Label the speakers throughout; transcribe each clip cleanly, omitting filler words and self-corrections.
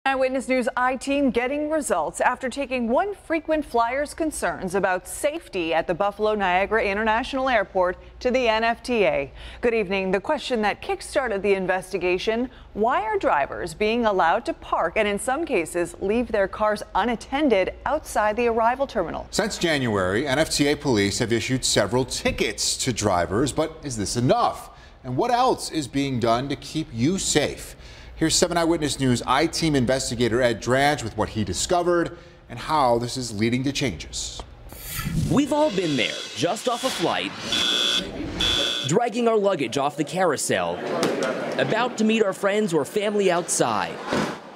Speaker 1: Eyewitness News I-Team getting results after taking one frequent flyer's concerns about safety at the Buffalo-Niagara International Airport to the NFTA. Good evening. The question that kick-started the investigation: why are drivers being allowed to park and in some cases leave their cars unattended outside the arrival terminal?
Speaker 2: Since January, NFTA police have issued several tickets to drivers, but is this enough? And what else is being done to keep you safe? Here's 7 Eyewitness News I-Team investigator Ed Dranch with what he discovered and how this is leading to changes.
Speaker 3: We've all been there, just off a flight, dragging our luggage off the carousel, about to meet our friends or family outside.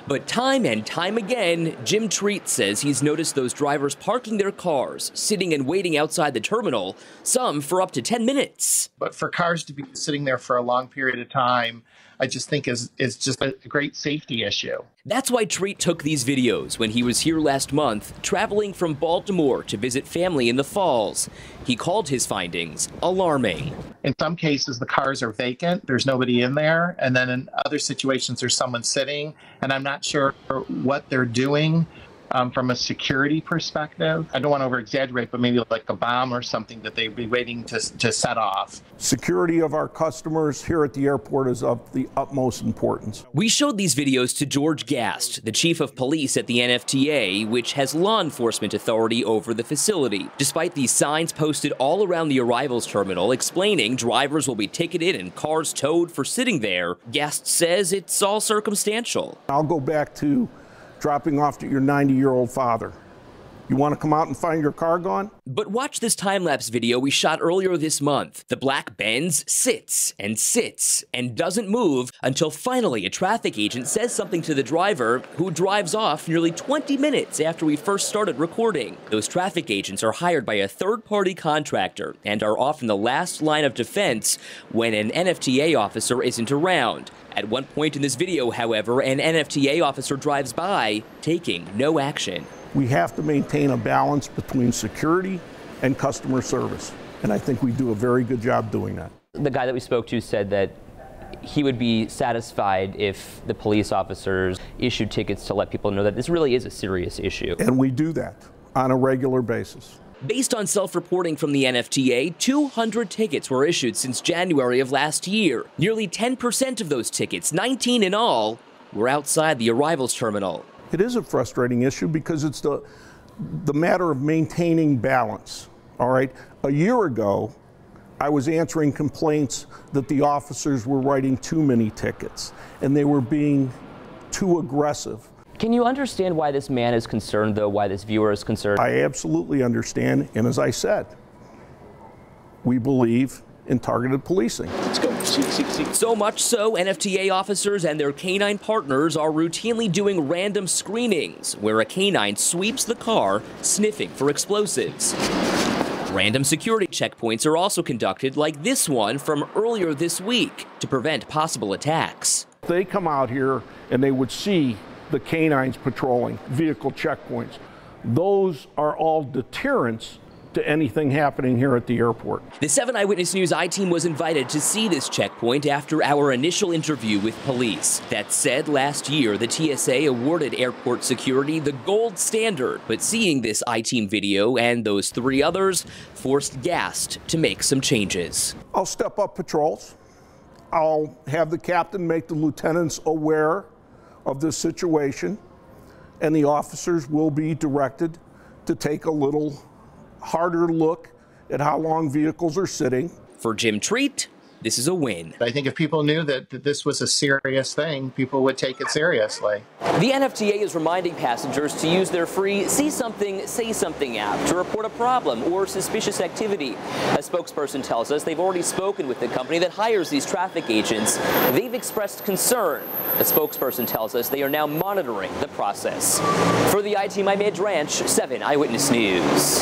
Speaker 3: But time and time again, Jim Treat says he's noticed those drivers parking their cars, sitting and waiting outside the terminal, some for up to 10 minutes.
Speaker 4: But for cars to be sitting there for a long period of time, I just think is just a great safety issue.
Speaker 3: That's why Treat took these videos when he was here last month, traveling from Baltimore to visit family in the Falls. He called his findings alarming. In
Speaker 4: some cases, the cars are vacant. There's nobody in there. And then in other situations, there's someone sitting. And I'm not sure what they're doing from a security perspective. I don't want to over-exaggerate, but maybe like a bomb or something that they'd be waiting to set off.
Speaker 5: Security of our customers here at the airport is of the utmost importance.
Speaker 3: We showed these videos to George Gast, the chief of police at the NFTA, which has law enforcement authority over the facility. Despite these signs posted all around the arrivals terminal explaining drivers will be ticketed and cars towed for sitting there, Gast says it's all circumstantial.
Speaker 5: I'll go back to dropping off to your 90-year-old father. You want to come out and find your car gone?
Speaker 3: But watch this time-lapse video we shot earlier this month. The black Benz sits and doesn't move until finally a traffic agent says something to the driver, who drives off nearly 20 minutes after we first started recording. Those traffic agents are hired by a third-party contractor and are often the last line of defense when an NFTA officer isn't around. At one point in this video, however, an NFTA officer drives by, taking no action.
Speaker 5: We have to maintain a balance between security and customer service, and I think we do a very good job doing that.
Speaker 6: The guy that we spoke to said that he would be satisfied if the police officers issued tickets to let people know that this really is a serious issue.
Speaker 5: And we do that on a regular basis.
Speaker 3: Based on self-reporting from the NFTA, 200 tickets were issued since January of last year. Nearly 10% of those tickets, 19 in all, were outside the arrivals terminal.
Speaker 5: It is a frustrating issue because it's the matter of maintaining balance, all right? A year ago, I was answering complaints that the officers were writing too many tickets and they were being too aggressive.
Speaker 6: Can you understand why this man is concerned, though, why this viewer is concerned?
Speaker 5: I absolutely understand, and as I said, we believe in targeted policing.
Speaker 4: Let's go.
Speaker 3: So much so, NFTA officers and their canine partners are routinely doing random screenings, where a canine sweeps the car, sniffing for explosives. Random security checkpoints are also conducted, like this one from earlier this week, to prevent possible attacks.
Speaker 5: They come out here and they would see the canines patrolling vehicle checkpoints. Those are all deterrents to anything happening here at the airport.
Speaker 3: The 7 Eyewitness News I-Team was invited to see this checkpoint after our initial interview with police. That said, last year, the TSA awarded airport security the gold standard, but seeing this I-Team video and those 3 others forced Gast to make some changes.
Speaker 5: I'll step up patrols. I'll have the captain make the lieutenants aware of this situation, and the officers will be directed to take a little harder look at how long vehicles are sitting.
Speaker 3: For Jim Treat, this is a win.
Speaker 4: I think if people knew that this was a serious thing, people would take it seriously.
Speaker 3: The NFTA is reminding passengers to use their free See Something, Say Something app to report a problem or suspicious activity. A spokesperson tells us they've already spoken with the company that hires these traffic agents. They've expressed concern. A spokesperson tells us they are now monitoring the process. For the I-Team, I'm Ed Dranch, 7 Eyewitness News.